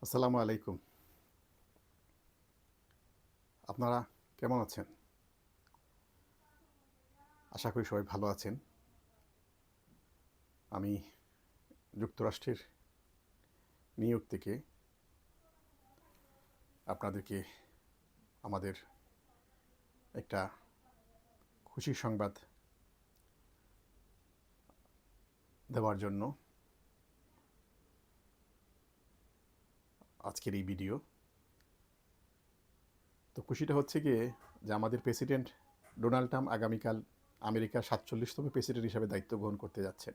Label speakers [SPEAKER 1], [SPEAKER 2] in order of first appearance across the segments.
[SPEAKER 1] আসসালামু আলাইকুম। আপনারা কেমন আছেন? আশা করি সবাই ভালো আছেন। আমি যুক্তরাষ্ট্রের নিউ ইয়র্ক থেকে আপনাদেরকে আমাদের একটা খুশির সংবাদ দেওয়ার জন্য আজকের এই ভিডিও। তো খুশিটা হচ্ছে গিয়ে যে আমাদের প্রেসিডেন্ট ডোনাল্ড ট্রাম্প আগামীকাল আমেরিকার ৪৭তম প্রেসিডেন্ট হিসাবে দায়িত্ব গ্রহণ করতে যাচ্ছেন।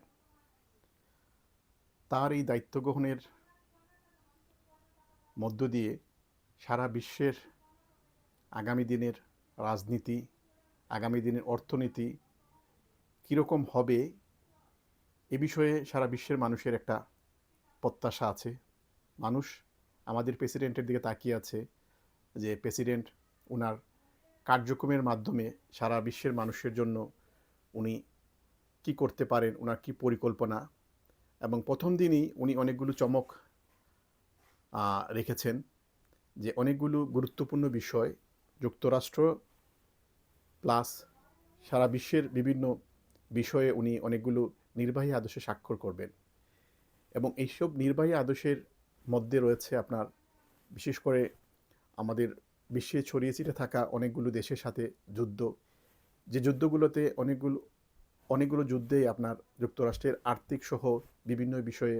[SPEAKER 1] তার এই দায়িত্ব গ্রহণের মধ্য দিয়ে সারা বিশ্বের আগামী দিনের রাজনীতি, আগামী দিনের অর্থনীতি কীরকম হবে এ বিষয়ে সারা বিশ্বের মানুষের একটা প্রত্যাশা আছে। মানুষ আমাদের প্রেসিডেন্টের দিকে তাকিয়ে আছে যে প্রেসিডেন্ট ওনার কার্যক্রমের মাধ্যমে সারা বিশ্বের মানুষের জন্য উনি কি করতে পারেন, ওনার কি পরিকল্পনা। এবং প্রথম দিনই উনি অনেকগুলো চমক রেখেছেন যে অনেকগুলো গুরুত্বপূর্ণ বিষয় যুক্তরাষ্ট্র প্লাস সারা বিশ্বের বিভিন্ন বিষয়ে উনি অনেকগুলো নির্বাহী আদেশে স্বাক্ষর করবেন। এবং এইসব নির্বাহী আদেশের মধ্যে রয়েছে আপনার বিশেষ করে আমাদের বিশ্বে ছড়িয়ে ছিটে থাকা অনেকগুলো দেশের সাথে যুদ্ধ, যে যুদ্ধগুলোতে অনেকগুলো যুদ্ধেই আপনার যুক্তরাষ্ট্রের আর্থিক সহ বিভিন্ন বিষয়ে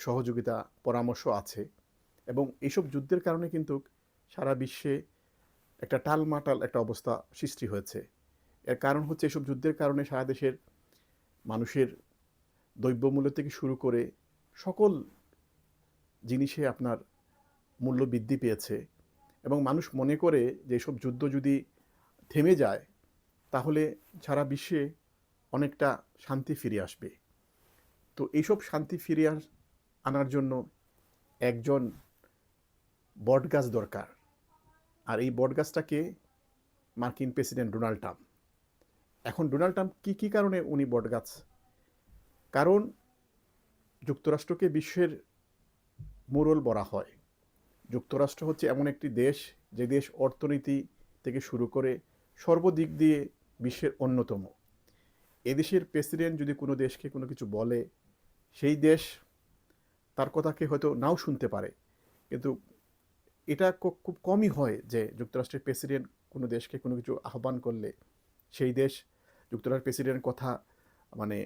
[SPEAKER 1] সহযোগিতা পরামর্শ আছে। এবং এইসব যুদ্ধের কারণে কিন্তু সারা বিশ্বে একটা টালমাটাল একটা অবস্থা সৃষ্টি হয়েছে। এর কারণ হচ্ছে এসব যুদ্ধের কারণে সারা দেশের মানুষের দ্রব্যমূল্য থেকে শুরু করে সকল জিনিসে আপনার মূল্য বৃদ্ধি পেয়েছে। এবং মানুষ মনে করে যে এসব যুদ্ধ যদি থেমে যায় তাহলে সারা বিশ্বে অনেকটা শান্তি ফিরে আসবে। তো এইসব শান্তি ফিরিয়ে আনার জন্য একজন বটগাছ দরকার। আর এই বটগাছটাকে মার্কিন প্রেসিডেন্ট ডোনাল্ড ট্রাম্প। এখন ডোনাল্ড ট্রাম্প কী কারণে উনি বটগাছ? কারণ যুক্তরাষ্ট্রকে বিশ্বের মোড়ল বলা হয়। যুক্তরাষ্ট্র হচ্ছে এমন একটি দেশ যে দেশ অর্থনীতি থেকে শুরু করে সর্বদিক দিয়ে বিশ্বের অন্যতম। এদেশের প্রেসিডেন্ট যদি কোনো দেশকে কোনো কিছু বলে, সেই দেশ তার কথাকে হয়তো নাও শুনতে পারে, কিন্তু এটা খুব কমই হয় যে যুক্তরাষ্ট্রের প্রেসিডেন্ট কোনো দেশকে কোনো কিছু আহ্বান করলে সেই দেশ যুক্তরাষ্ট্রের প্রেসিডেন্টের কথা মানে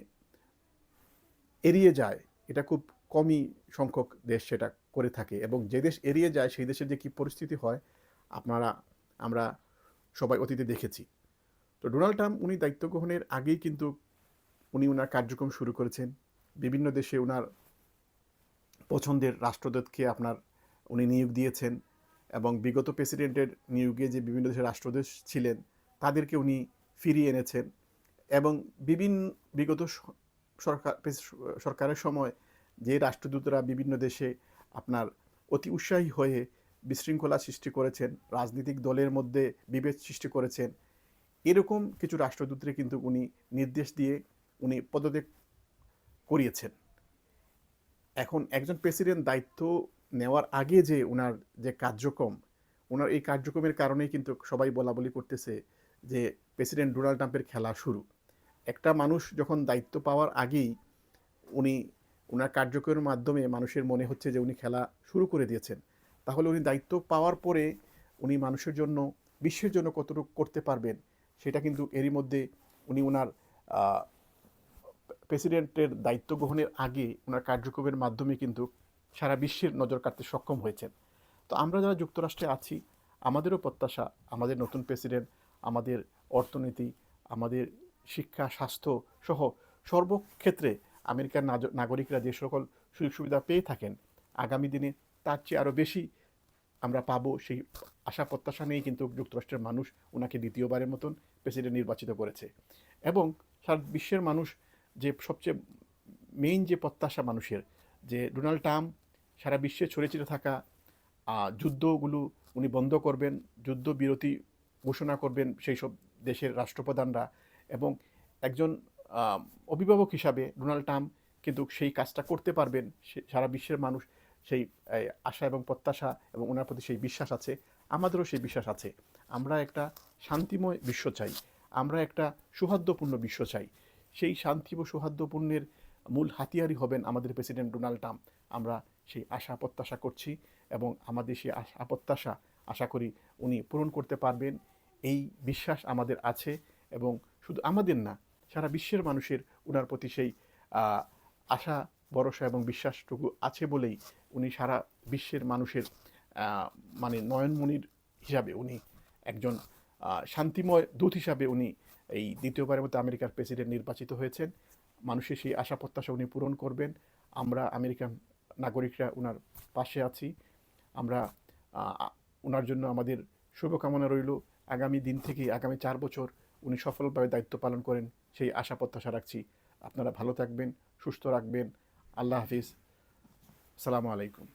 [SPEAKER 1] এড়িয়ে যায়। এটা খুব কমই সংখ্যক দেশ সেটা করে থাকে। এবং যে দেশ এড়িয়ে যায় সেই দেশের যে কী পরিস্থিতি হয় আমরা সবাই অতীতে দেখেছি। তো ডোনাল্ড ট্রাম্প উনি দায়িত্ব গ্রহণের আগেই কিন্তু উনি ওনার কার্যক্রম শুরু করেছেন। বিভিন্ন দেশে ওনার পছন্দের রাষ্ট্রদূতকে উনি নিয়োগ দিয়েছেন। এবং বিগত প্রেসিডেন্টের নিয়োগে যে বিভিন্ন দেশের রাষ্ট্রদূত ছিলেন তাদেরকে উনি ফিরিয়ে এনেছেন। এবং বিগত সরকারের সময় যে রাষ্ট্রদূতরা বিভিন্ন দেশে আপনার অতি উৎসাহী হয়ে বিশৃঙ্খলা সৃষ্টি করেছেন, রাজনৈতিক দলের মধ্যে বিভেদ সৃষ্টি করেছেন, এরকম কিছু রাষ্ট্রদূতরে কিন্তু উনি নির্দেশ দিয়ে উনি পদত্যাগ করিয়েছেন। এখন একজন প্রেসিডেন্ট দায়িত্ব নেওয়ার আগে যে ওনার যে কার্যক্রম, ওনার এই কার্যক্রমের কারণেই কিন্তু সবাই বলাবলি করতেছে যে প্রেসিডেন্ট ডোনাল্ড ট্রাম্পের খেলা শুরু। একটা মানুষ যখন দায়িত্ব পাওয়ার আগেই উনি ওনার কার্যক্রমের মাধ্যমে মানুষের মনে হচ্ছে যে উনি খেলা শুরু করে দিয়েছেন, তাহলে উনি দায়িত্ব পাওয়ার পরে উনি মানুষের জন্য, বিশ্বের জন্য কতটুকু করতে পারবেন সেটা কিন্তু এরই মধ্যে উনি ওনার প্রেসিডেন্টের দায়িত্ব গ্রহণের আগে ওনার কার্যক্রমের মাধ্যমে কিন্তু সারা বিশ্বের নজর কাড়তে সক্ষম হয়েছেন। তো আমরা যারা যুক্তরাষ্ট্রে আছি আমাদেরও প্রত্যাশা আমাদের নতুন প্রেসিডেন্ট আমাদের অর্থনীতি, আমাদের শিক্ষা, স্বাস্থ্য সহ সর্বক্ষেত্রে আমেরিকার নাগরিকরা যে সকল সুযোগ সুবিধা পেয়ে থাকেন আগামী দিনে তার চেয়ে আরও বেশি আমরা পাবো, সেই আশা প্রত্যাশা নিয়েই কিন্তু যুক্তরাষ্ট্রের মানুষ ওনাকে দ্বিতীয়বারের মতন প্রেসিডেন্ট নির্বাচিত করেছে। এবং সারা বিশ্বের মানুষ যে সবচেয়ে মেইন যে প্রত্যাশা মানুষের, যে ডোনাল্ড ট্রাম্প সারা বিশ্বে ছড়িয়ে ছিটে থাকা যুদ্ধগুলো উনি বন্ধ করবেন, যুদ্ধবিরতি ঘোষণা করবেন সেই সব দেশের রাষ্ট্রপ্রধানরা। এবং একজন অভিভাবক হিসাবে ডোনাল্ড ট্রাম্প কিন্তু সেই কাজটা করতে পারবেন। সারা বিশ্বের মানুষ সেই আশা এবং প্রত্যাশা এবং ওনার প্রতি সেই বিশ্বাস আছে, আমাদেরও সেই বিশ্বাস আছে। আমরা একটা শান্তিময় বিশ্ব চাই, আমরা একটা সৌহার্দ্যপূর্ণ বিশ্ব চাই। সেই শান্তি ও সৌহার্দ্যপূর্ণের মূল হাতিয়ারই হবেন আমাদের প্রেসিডেন্ট ডোনাল্ড ট্রাম্প। আমরা সেই আশা প্রত্যাশা করছি এবং আমাদের সেই আশা প্রত্যাশা আশা করি উনি পূরণ করতে পারবেন, এই বিশ্বাস আমাদের আছে। এবং শুধু আমাদের না, সারা বিশ্বের মানুষের ওনার প্রতি সেই আশা ভরসা এবং বিশ্বাসটুকু আছে বলেই উনি সারা বিশ্বের মানুষের মানে নয়নমণির হিসাবে উনি একজন শান্তিময় দূত হিসাবে উনি এই দ্বিতীয়বারের মতো আমেরিকার প্রেসিডেন্ট নির্বাচিত হয়েছেন। মানুষের সেই আশা প্রত্যাশা উনি পূরণ করবেন। আমরা আমেরিকান নাগরিকরা ওনার পাশে আছি। আমরা ওনার জন্য আমাদের শুভকামনা রইল। আগামী দিন থেকে আগামী 4 বছর উনি সফলভাবে দায়িত্ব পালন করেন, সেই আশা প্রত্যাশা রাখছি। আপনারা ভালো থাকবেন, সুস্থ রাখবেন। আল্লাহ হাফিজ। আসসালামু আলাইকুম।